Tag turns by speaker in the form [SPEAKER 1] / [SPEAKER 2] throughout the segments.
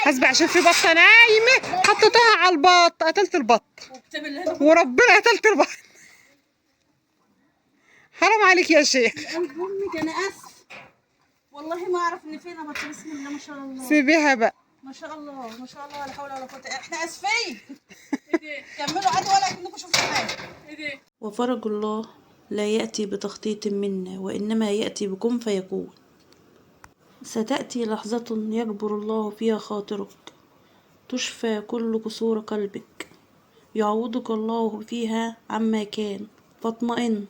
[SPEAKER 1] حسبي عشان في بطه نايمه حطيتها على البط، قتلت البط وربنا قتلت البط. حرام عليك يا شيخ.
[SPEAKER 2] قلب امك انا اسف والله ما اعرف ان فينا بط. بسم الله ما شاء الله.
[SPEAKER 1] سيبيها بقى.
[SPEAKER 2] ما شاء الله ما شاء الله ولا حول ولا قوه. احنا اسفين. كملوا عادي ولا كأنكم شفتوا حاجه.
[SPEAKER 3] وفرج الله لا يأتي بتخطيط منا، وإنما يأتي بكن فيكون. ستأتي لحظة يجبر الله فيها خاطرك، تشفى كل كسور قلبك، يعوضك الله فيها عما كان، فاطمئن،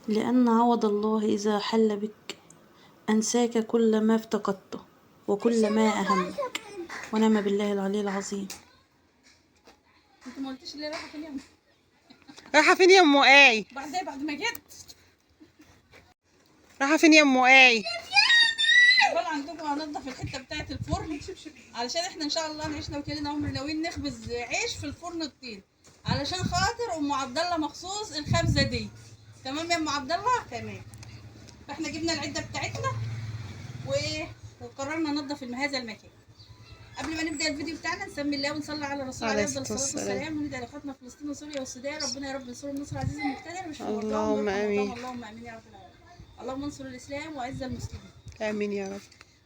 [SPEAKER 3] لأن عوض الله إذا حل بك أنساك كل ما افتقدته وكل ما أهمك. ونعم بالله العلي العظيم.
[SPEAKER 2] انت ما قلتش ليه رايحه فين؟
[SPEAKER 1] رايحه فين يا ام اي؟
[SPEAKER 2] بعد ما جيت.
[SPEAKER 1] رايحه فين يا ام اي؟
[SPEAKER 2] قال عندكم هننضف الحته بتاعه الفرن علشان احنا ان شاء الله نعيشنا وكلنا عمر ناويين نخبز عيش في الفرن الطين علشان خاطر ام عبد الله مخصوص الخبزه دي. تمام يا ام عبد الله؟ تمام. فاحنا جبنا العده بتاعتنا وقررنا ننضف هذا المكان. قبل ما نبدا الفيديو بتاعنا نسمي الله ونصلي على الرسول عليه افضل الصلاه والسلام، وندعي لاخواتنا في فلسطين وسوريا والسودان ربنا يا رب ينصر النصر عزيز المقتدر مش
[SPEAKER 1] اللهم امين.
[SPEAKER 2] اللهم امين يا رب العالمين. اللهم انصر الاسلام واعز المسلمين.
[SPEAKER 1] امين يا رب.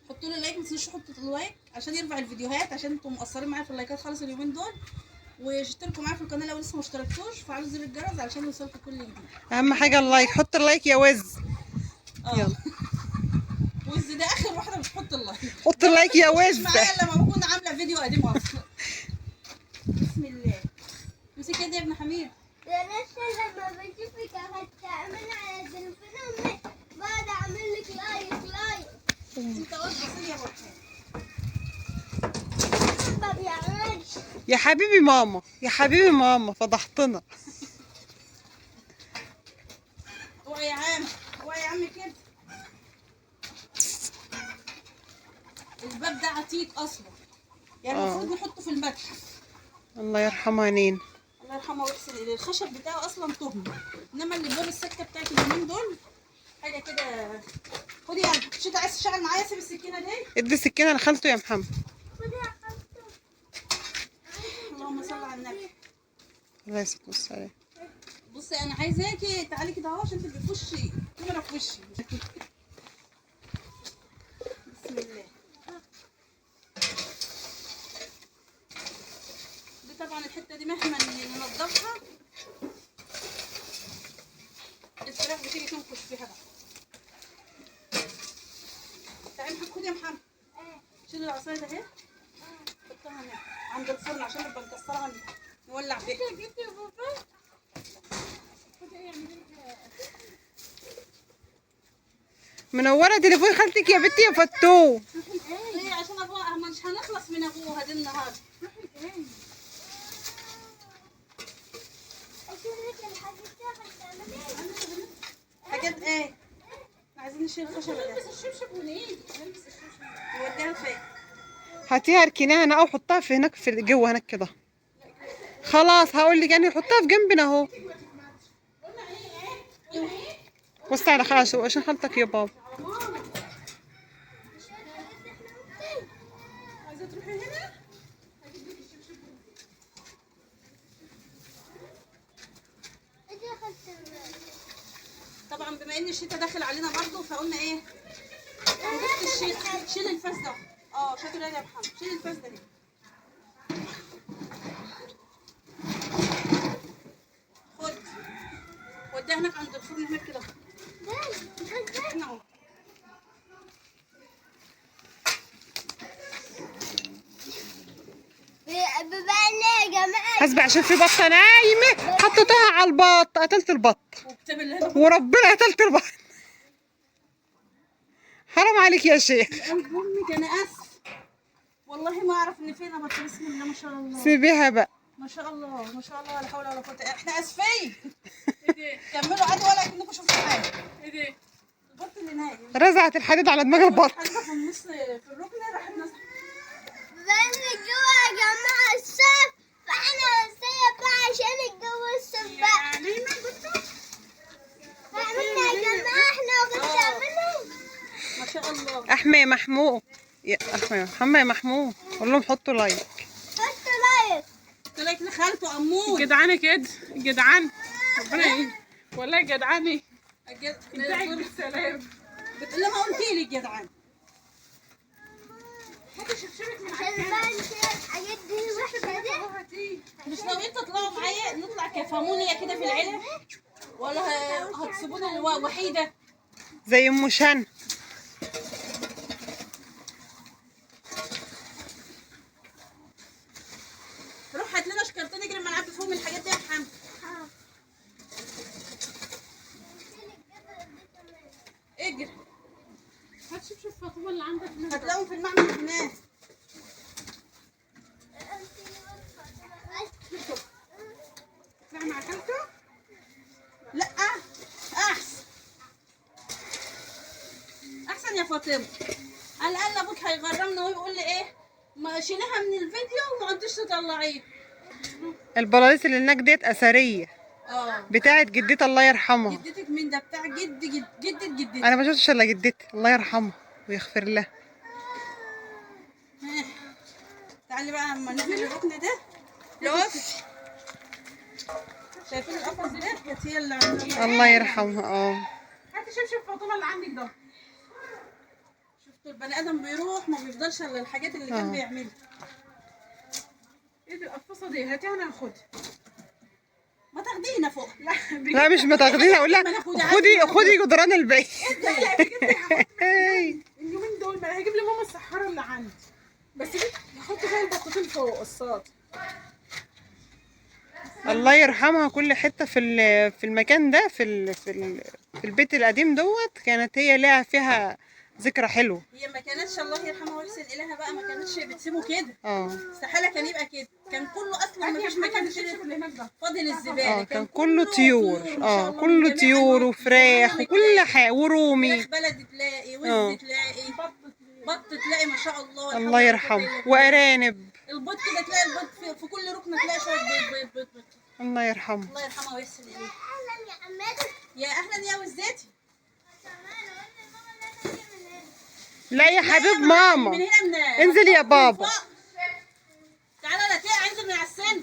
[SPEAKER 2] حطوا لي لايك، ما تنسوش تحطوا اللايك عشان يرفع الفيديوهات، عشان انتم مقصرين معايا في اللايكات خالص اليومين دول. واشتركوا معايا في القناه لو لسه ما اشتركتوش، فعلوا زر الجرس علشان يوصلكم كل جديد.
[SPEAKER 1] اهم حاجه اللايك، حط اللايك يا وز. يلا.
[SPEAKER 2] وز ده اخر واحده بتحط اللايك.
[SPEAKER 1] حط اللايك يا وز.
[SPEAKER 2] معايا لما بكون عامله فيديو قديم اصلا. بسم الله. امسك يدي يا ابن حميد.
[SPEAKER 4] يا لسه لما بشوفك هتعمل على تليفون بعد اعمل لك لايك.
[SPEAKER 2] انت قلت بصي يا روحي.
[SPEAKER 4] ما بيعملش.
[SPEAKER 1] يا حبيبي ماما، يا حبيبي ماما فضحتنا.
[SPEAKER 2] اوعي يا عم، اوعي يا عم كده. الباب ده عتيق اصلا، يعني المفروض نحطه في المتحف.
[SPEAKER 1] الله يرحمها نين.
[SPEAKER 2] الله يرحمها ويحسن اليه. الخشب بتاعه اصلا تهمه، انما اللي باب السكه بتاعت اليمين دول حاجه كده. خدي يا قلبي، مش انت عايز تشتغل معايا؟ سيب السكينه دي.
[SPEAKER 1] ادي السكينه لخالته يا محمد.
[SPEAKER 4] خدي يا خالته.
[SPEAKER 2] اللهم صل على النبي.
[SPEAKER 1] عليه الصلاه والسلام.
[SPEAKER 2] بصي انا عايزاكي تعالي كده اهو عشان تبقي في وشي كاميرا في وشي. بسم الله. دي طبعا الحته دي مهما ننضفها الفراخ بتيجي تنكش فيها بقى. تعالي خدي يا محمد. شيل العصايه ده اهي، حطها هنا عند الفرن عشان نبقى نكسرها نولع بيها.
[SPEAKER 1] منوره تليفون خالتك يا بنتي يا فتوه.
[SPEAKER 2] ايه عشان ابوها مش هنخلص من ابوها دي النهارده. حاجات ايه؟ عايزين نشيل الخشبه ده. نلبس الشبشب ونيجي نلبس الشبشب نوديها فين؟
[SPEAKER 1] هاتيها اركنيها هنا او حطها في هناك في جوه هناك كده. خلاص هقول لك يعني حطها في جنبنا اهو. بصي على خالته عشان خالتك يا بابا.
[SPEAKER 2] عايزه تروحي هنا؟ طبعا بما ان الشتاء داخل علينا برضه فقلنا ايه؟ شيل الفاس ده. شاطر يا محمد، شيل الفاس ده. خد وديها هناك عند الفرن هناك كده. هنا اهو.
[SPEAKER 4] بما يا جماعه
[SPEAKER 1] حسبي عشان في بطه نايمه حطيتها على البط، قتلت البط وربنا قتلت البط. حرام عليك يا شيخ.
[SPEAKER 2] قلب امك انا اسف والله ما اعرف ان فينا بط. بسم الله ما شاء الله.
[SPEAKER 1] سيبيها بقى.
[SPEAKER 2] ما شاء الله ما شاء الله ولا حول ولا قوه. احنا اسفين. كملوا عادي ولا كأنكم شفتوا حاجه. البط اللي نايم
[SPEAKER 1] رزعت الحديد على دماغ البط.
[SPEAKER 2] حاجه في النص في الركنه راحت نازله.
[SPEAKER 4] بس جوا يا جماعه الصف، فاحنا هنسيب بقى عشان الجو الصف بقى. فاهمين يا جماعه احنا بنعمله.
[SPEAKER 2] ما شاء الله.
[SPEAKER 1] احمي محمود. يا محمد يا محمود قول لهم حطوا لايك.
[SPEAKER 4] حط لايك.
[SPEAKER 2] قلت لك لخالته امور
[SPEAKER 1] جدعانة كده جدعان ربنا يعين والله جدعانة.
[SPEAKER 2] انتهي بالسلام. بتقول لها ما قلتي لي الجدعان.
[SPEAKER 4] عشان بقى نشيل الحاجات دي الوحشة دي.
[SPEAKER 2] مش ناويين تطلعوا معايا نطلع كفامونيا كده في العيله ولا هتسيبونا وحيده؟
[SPEAKER 1] زي ام شان.
[SPEAKER 2] روح هات لنا شكرتين نجري نلعب فيهم الحاجات دي يا محمد. اجري هات شوف فاطمه اللي عندك هتلاقيهم في المعمل هناك. مع خالته؟ لا احسن يا فاطمه. على الاقل ابوك هيغرمنا ويقول لي ايه ما شيلها من الفيديو وما عدتش تطلعيه.
[SPEAKER 1] البلاطيس اللي هناك ديت اثريه بتاعت جدتي الله يرحمها.
[SPEAKER 2] جدتك مين ده؟ بتاع جدة جدتي.
[SPEAKER 1] انا ما شفتش الا جدتي الله يرحمها ويغفر لها.
[SPEAKER 2] تعالي بقى اما نقفل الركن ده. لوف شايفين القفص ده؟ كانت هي اللي عملها.
[SPEAKER 1] الله يرحمها.
[SPEAKER 2] هاتي شوف فاطمه اللي عندك ده. شفتوا البني ادم بيروح ما بيفضلش الا الحاجات اللي كان بيعملها. ايه دي القفصه دي؟ هاتيها وانا هاخدها. ما تاخدينا فوق.
[SPEAKER 1] لا مش ما تاخديها اقول لها خدي جدران البيت.
[SPEAKER 5] اليومين دول ما انا هجيب لماما السحاره اللي عندي بس دي هحط فيها البطاطين فوق الصاج.
[SPEAKER 1] الله يرحمها كل حته في المكان ده في البيت القديم دوت كانت هي لها فيها ذكرى حلوه.
[SPEAKER 2] هي ما كانتش الله يرحمها ويحسن اليها بقى ما كانتش بتسيبه كده. استحاله كان يبقى كده. كان كله اصلا ما فيش مكان فاضل الزباله.
[SPEAKER 1] كان كله طيور. كله طيور وفراخ وكل حاجه ورومي.
[SPEAKER 2] فراخ بلدي تلاقي وز تلاقي بط تلاقي ما شاء الله.
[SPEAKER 1] الله يرحمه وارانب.
[SPEAKER 2] البيض كده تلاقي البيض في كل ركن تلاقي شويه بيض.
[SPEAKER 1] الله يرحمه.
[SPEAKER 2] الله يرحمها ويحسن اليها.
[SPEAKER 4] اهلا يا عمتي.
[SPEAKER 2] يا اهلا يا وزاتي.
[SPEAKER 1] لا يا حبيب ماما
[SPEAKER 2] من هنا
[SPEAKER 1] انزل يا بابا.
[SPEAKER 2] تعالى لا تقع انزل من على السن.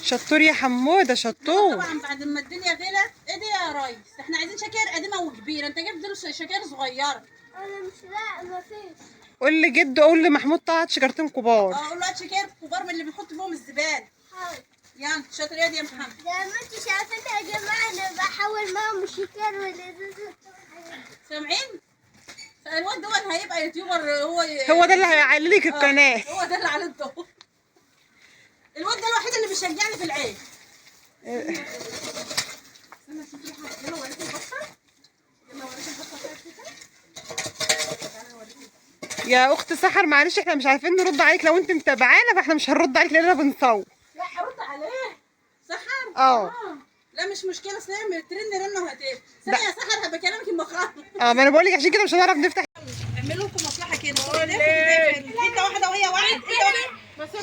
[SPEAKER 1] شطور يا حموده شطور.
[SPEAKER 2] طبعا بعد ما الدنيا غلت ايه دي يا ريس؟ احنا عايزين شكاير قديمه وكبيره. انت جايب له شكاير صغيره.
[SPEAKER 4] انا مش لا ما فيش.
[SPEAKER 1] قول لجده قول لمحمود طه شجرتين كبار.
[SPEAKER 2] قول له هات شكاير كبار من اللي بنحط فيهم الزباله.
[SPEAKER 4] حاضر.
[SPEAKER 2] يلا شاطر يا محمد.
[SPEAKER 4] زي ما انتوا شايفين يا جماعه انا بحاول معاهم شكر والازازه.
[SPEAKER 2] سامعين؟ الواد دوت هيبقى يوتيوبر.
[SPEAKER 1] هو ده اللي هيعلي لك القناه.
[SPEAKER 2] هو ده اللي عليه الضوء. الواد ده الوحيد اللي بيشجعني في العيش. يلا وريك البصه.
[SPEAKER 1] يا اخت سحر معلش احنا مش عارفين نرد عليك لو انت متابعانا فاحنا مش هنرد عليك لاننا بنصور.
[SPEAKER 2] لا هرد عليه. سحر؟ لا مش مشكله اصل هي ترن رنه وهتقفل. ثانيه يا سحر هبقى اكلمك المخرج.
[SPEAKER 1] ما انا بقول لك عشان كده مش هنعرف نفتح.
[SPEAKER 2] اعملوا لكم مصلحه كده. انت واحده وهي واحد.
[SPEAKER 5] بس في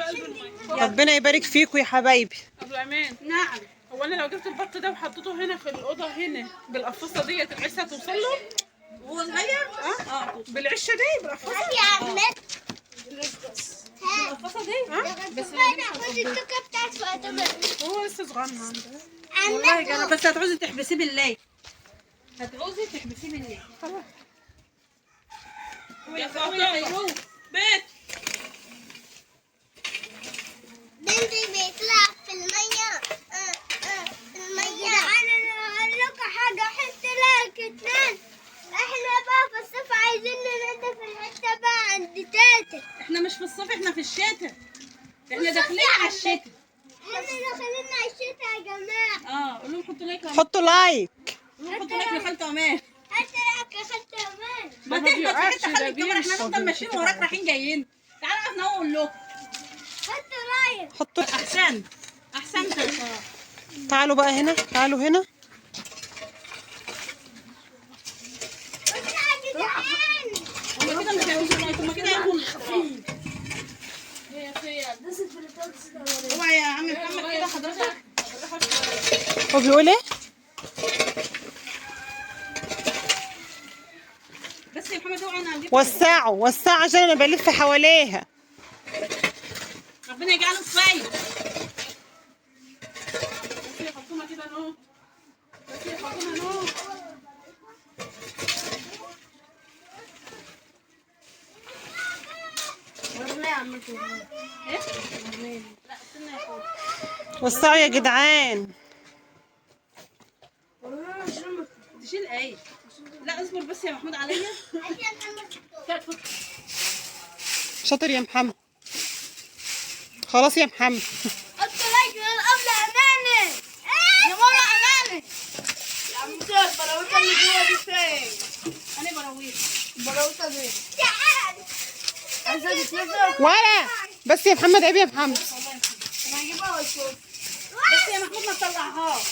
[SPEAKER 5] قلب الميه.
[SPEAKER 1] ربنا يبارك فيكم يا حبايبي.
[SPEAKER 5] ابو امان
[SPEAKER 2] نعم.
[SPEAKER 5] هو انا لو جبت البط ده وحطيته هنا في الاوضه هنا بالقفصه ديت العشه هتوصل له؟
[SPEAKER 2] وهو صغير؟
[SPEAKER 5] بالعشه دي بالقفصه.
[SPEAKER 4] يا عمتي.
[SPEAKER 2] القفصه دي؟
[SPEAKER 4] بس انا هاخد التوكه بتاعت فاطمه.
[SPEAKER 5] هو لسه صغنن عنده.
[SPEAKER 2] والله جرب بس هتعوزي تحبسيه بالليل. هتعوزي تحبسيه بالليل.
[SPEAKER 5] خلاص.
[SPEAKER 2] يا فيروز بيت.
[SPEAKER 4] بنتي بيطلع في الميه. في الميه. انا هقول لكم حاجه حط لها كتان. احنا بقى في الصيف عايزين ننضف الحته بقى عند تاتا.
[SPEAKER 2] احنا مش في الصيف احنا في الشتاء. احنا داخلين على الشتاء.
[SPEAKER 4] احنا داخلين على الشتاء يا جماعه.
[SPEAKER 2] قول لهم حطوا لايك.
[SPEAKER 1] حطوا لايك.
[SPEAKER 2] قول لهم حطوا لايك لخالته امان.
[SPEAKER 4] حط لك يا خالته امان.
[SPEAKER 2] ما
[SPEAKER 5] ما
[SPEAKER 2] تهبط في
[SPEAKER 5] بيقعش
[SPEAKER 2] حته
[SPEAKER 5] ده
[SPEAKER 2] خلي الكاميرا احنا نفضل ماشيين وراك رايحين جايين. تعالى احنا نقول لكم.
[SPEAKER 4] حط لايك.
[SPEAKER 1] حطوا
[SPEAKER 2] احسنت يا صلاح.
[SPEAKER 1] تعالوا بقى هنا تعالوا هنا.
[SPEAKER 2] هما كده مش هيعوزوا لايك هما كده هيعملوا الاشتراك. اوعى يا عم محمد كده حضرتك.
[SPEAKER 1] هو بيقول ايه؟
[SPEAKER 2] بس يا محمد اوعى انا هجيب.
[SPEAKER 1] وسعوا وسعوا عشان انا بلف حواليها.
[SPEAKER 2] ربنا يجعله كفايه. بس يا فاطمه كده اهو. بس يا فاطمه اهو. ايه؟ لا استنى يا اخويا.
[SPEAKER 1] وسعوا يا جدعان.
[SPEAKER 2] تشيل ايه؟ لا اصبر بس يا محمود عليا.
[SPEAKER 1] شاطر يا محمد. خلاص يا محمد.
[SPEAKER 4] الطلاق من قبل امانه. يا ماما امانه.
[SPEAKER 2] يا عم كيف براويك اللي جوا دي فين؟ انا براويك.
[SPEAKER 4] بروطه دي تعال. عايزه تتنزل.
[SPEAKER 1] ولا بس يا محمد، عيب يا محمد.
[SPEAKER 4] انا هجيبها واشوف.
[SPEAKER 2] بس يا محمود ما تطلعهاش.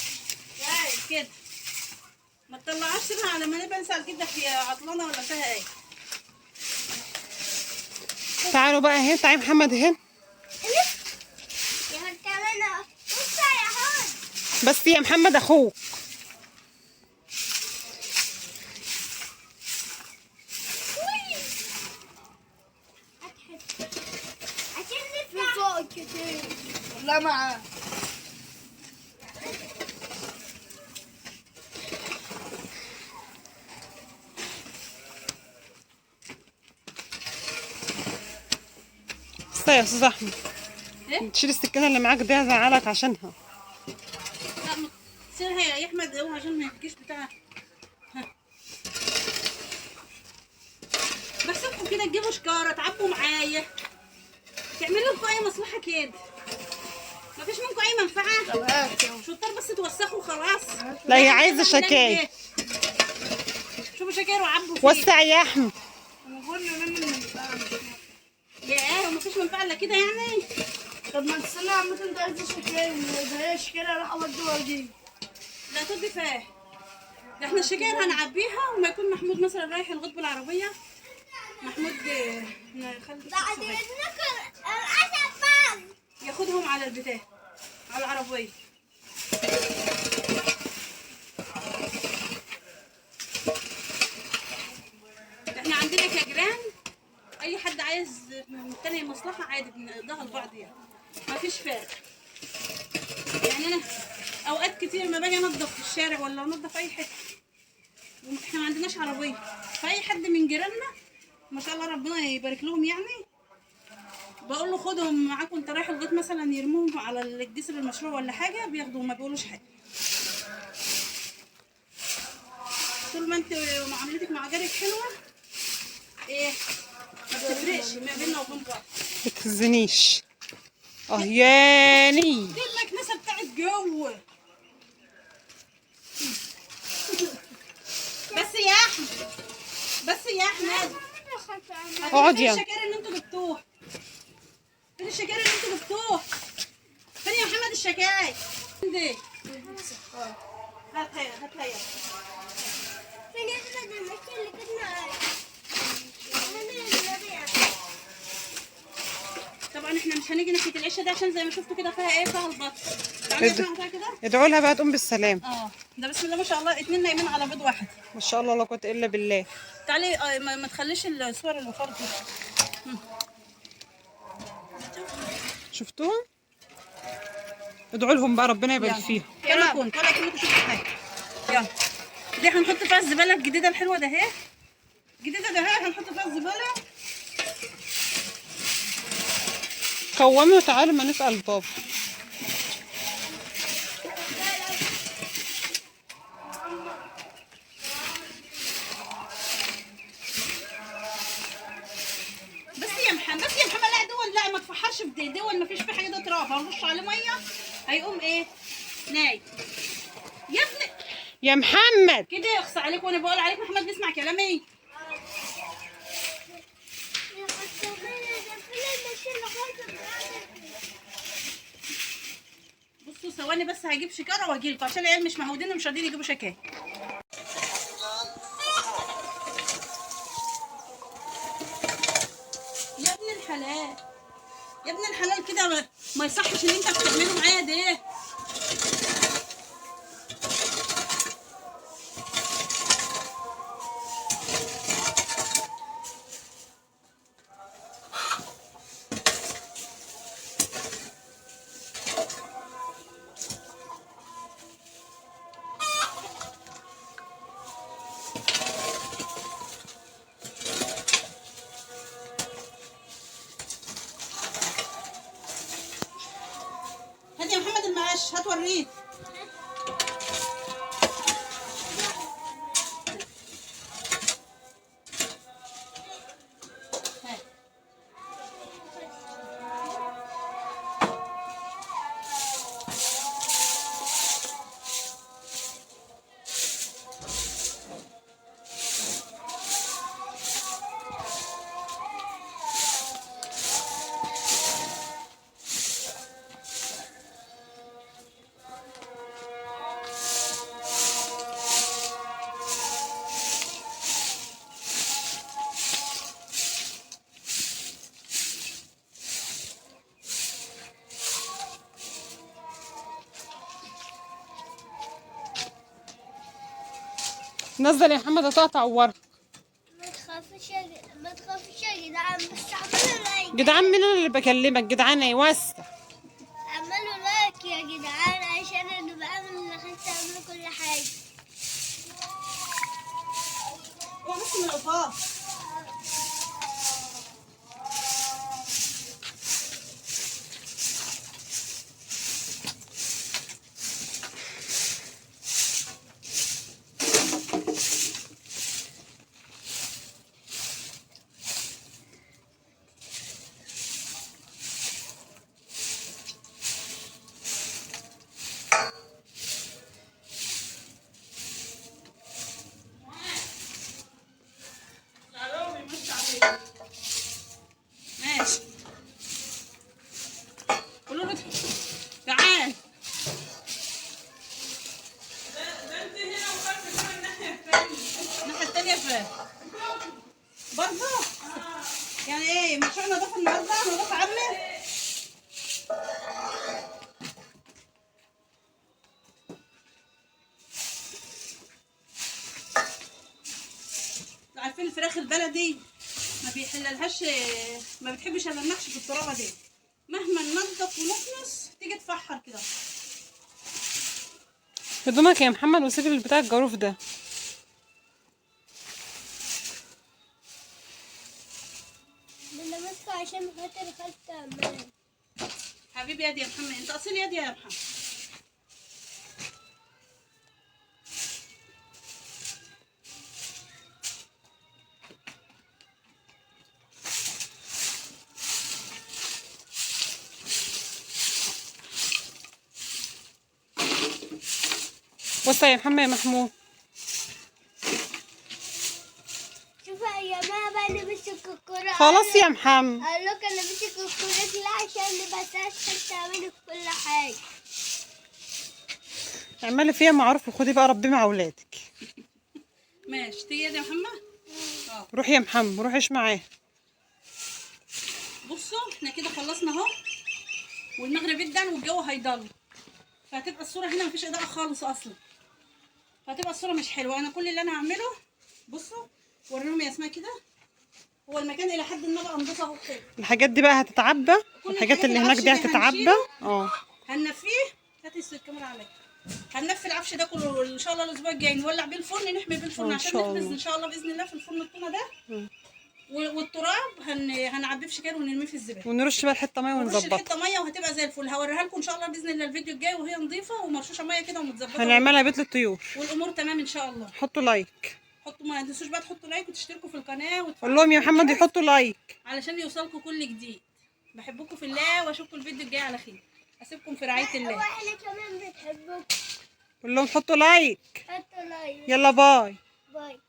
[SPEAKER 2] كده ما تطلعهاش، سيبها على ما نبقى نسال كده هي عطلانه ولا فيها ايه.
[SPEAKER 1] تعالوا بقى اهي، تعالي محمد اهي.
[SPEAKER 4] يا كمان بص يا هون.
[SPEAKER 1] بس يا محمد اخوك.
[SPEAKER 4] عشان فوق كتير. لا معاه.
[SPEAKER 1] بس يا استاذ احمد،
[SPEAKER 2] ايه؟
[SPEAKER 1] تشيل السكينه اللي معاك دي، هزعلك عشانها.
[SPEAKER 2] لا ما سيبها يا احمد اوعى عشان ما يحكيش بتاع. بس انتوا كده تجيبوا شكاره تعبوا معايا، تعملوا لكم اي مصلحه كده. مفيش منكم اي منفعه. شطار بس توسخوا خلاص.
[SPEAKER 1] لا هي عايزه شكاية.
[SPEAKER 2] شوفوا شكاير وعبوا فيه.
[SPEAKER 1] وسع يا احمد.
[SPEAKER 2] يا ايه ومفيش منفعه الا كده يعني.
[SPEAKER 4] طب ما تستنى عم انت عايز شكاية، ده هي شكاية راح اودي واجي.
[SPEAKER 2] لا تودي فيه. ده احنا الشكاير هنعبيها وما يكون محمود مثلا رايح الغد بالعربيه. محمود نخلي
[SPEAKER 4] بعد اذنك الاسد بعد.
[SPEAKER 2] ياخدهم على البتاع على العربيه. احنا عندنا كجيران اي حد عايز من التاني مصلحه عادي بنقضيها لبعض يعني مفيش فرق. يعني انا اوقات كتير ما باجي انضف في الشارع ولا انضف اي حته احنا ما عندناش عربيه، فاي حد من جيراننا ما شاء الله ربنا يبارك لهم يعني بقول له خدهم معاكم انت رايح الغيط مثلا يرموهم على الجسر المشروع ولا حاجه بياخدوا ما بيقولوش حاجه. طول ما انت معاملتك مع جارك حلوه ايه ما بتفرقش ما بيننا وبين بعض.
[SPEAKER 1] ما تهزنيش. ياني.
[SPEAKER 2] دي المكنسه بتاعت جوه. بس يا احمد بس يا احمد
[SPEAKER 1] اقعد يا.
[SPEAKER 2] فين الشكاير اللي انتوا جبتوها؟ فين الشكاير اللي انتوا جبتوها؟ فين يا محمد الشكاير؟ دي هاتها هاتها يا
[SPEAKER 4] فين احمد المشي اللي كنا
[SPEAKER 2] طبعا احنا مش هنيجي ناحيه العشه دي عشان زي ما شفتوا كده فيها ايه فيها البط. تعالوا نفتحها كده.
[SPEAKER 1] ادعوا لها بقى تقوم بالسلام.
[SPEAKER 2] ده بسم الله ما شاء الله اتنين نايمين على بيض واحد.
[SPEAKER 1] ما شاء الله لا قوه الا بالله.
[SPEAKER 2] تعالي ما تخليش الصور اللي فوق دي.
[SPEAKER 1] شفتوها؟ ادعوا لهم بقى ربنا يبارك فيها.
[SPEAKER 2] يلا كون طلع كلكم شوفوا حاجه. يلا دي هنحط فيها الزباله الجديده الحلوه ده اهي. الجديده ده اهي هنحط فيها الزباله.
[SPEAKER 1] قومي وتعالوا ما نسال بابا.
[SPEAKER 2] بس يا محمد لا دول لا ما تفحرش في دول ما فيش في حاجه ده تراب هنرش عليه ميه هيقوم ايه ناي يا ابني
[SPEAKER 1] يا محمد
[SPEAKER 2] كده يخص عليك وانا بقول عليك محمد بيسمع كلامي. بصوا ثواني بس هجيب شكاره واجيلكوا عشان العيال مش مهودين ومش راضيين يجيبوا شكاية. يا ابن الحلال يا ابن الحلال كده ما يصحش اللي انت بتعمله معايا ده.
[SPEAKER 1] نزل يا محمد هتقطع ورق.
[SPEAKER 4] ما تخافش يا جدعان، بس اعملوا لايك.
[SPEAKER 1] جدعان مين انا اللي بكلمك؟ جدعان ايه واسع.
[SPEAKER 4] اعملوا لايك يا جدعان عشان انا بعمل انك تعملوا كل حاجة.
[SPEAKER 2] بس من القفاص. ماشي. قولوا له تعال. ده انت هنا وخدت كمان الناحية التانية. الناحية التانية فين؟ برضه؟ يعني ايه؟ مشروع نظافة النهارده؟ نظافة عامة؟ عارفين الفراخ البلدي ما بيحللهاش، ما بتحبش الا المحشي في الترابه دي، مهما ننضف ونكنس تيجي تفحر كده.
[SPEAKER 1] هدومك يا محمد وسيب البتاع الجاروف ده.
[SPEAKER 4] انا ماسكه عشان خاطر خدت امان.
[SPEAKER 2] حبيبي يدي يا محمد، انت اصيل يدي يا محمد.
[SPEAKER 1] بص يا محمد يا محمود.
[SPEAKER 4] شوفوا يا ماما بقى اللي مسك الكرة.
[SPEAKER 1] خلاص يا محمد.
[SPEAKER 4] قال لك انا مسك الكرة لا عشان نبقى تعملي كل حاجة.
[SPEAKER 1] اعملي فيها معروف وخدي بقى ربي مع اولادك.
[SPEAKER 2] ماشي تيجي يدي يا محمد.
[SPEAKER 1] روح يا محمد روح عيش معاه.
[SPEAKER 2] بصوا احنا كده خلصنا اهو، والمغرب ادن والجو هيضل، فهتبقى الصوره هنا مفيش اضاءه خالص اصلا، فهتبقى الصوره مش حلوه. انا كل اللي انا هعمله بصوا وريهم يا اسماء كده، هو المكان الى حد ما بقى نضيف اهو كده.
[SPEAKER 1] الحاجات دي بقى هتتعبى، الحاجات اللي هناك دي هتتعبى.
[SPEAKER 2] هننفيه. هاتي الكاميرا عليا. هننفي العفش ده كله ان شاء الله الاسبوع الجاي، نولع بيه الفرن، نحمي بيه الفرن عشان نخبز ان شاء الله باذن الله في الفرن التونه ده. والتراب هنعبيه في شكاير ونرميه في الزباله،
[SPEAKER 1] ونرش بقى الحته ميه
[SPEAKER 2] ونرش
[SPEAKER 1] ونظبطها.
[SPEAKER 2] الحته ميه وهتبقى زي الفل. هوريها لكم ان شاء الله باذن الله الفيديو الجاي وهي نظيفه ومرشوشه ميه كده ومتظبطه،
[SPEAKER 1] هنعملها بيت للطيور
[SPEAKER 2] والامور تمام ان شاء الله.
[SPEAKER 1] حطوا لايك.
[SPEAKER 2] حطوا، ما تنسوش بقى تحطوا لايك وتشتركوا في القناه
[SPEAKER 1] قول لهم يا محمد يحطوا لايك
[SPEAKER 2] علشان يوصلكم كل جديد. بحبكم في الله واشوفكم الفيديو الجاي على خير. اسيبكم في رعايه الله.
[SPEAKER 4] واحنا كمان بنحبكم.
[SPEAKER 1] قول لهم حطوا لايك.
[SPEAKER 4] حطوا لايك.
[SPEAKER 1] يلا باي.
[SPEAKER 4] باي.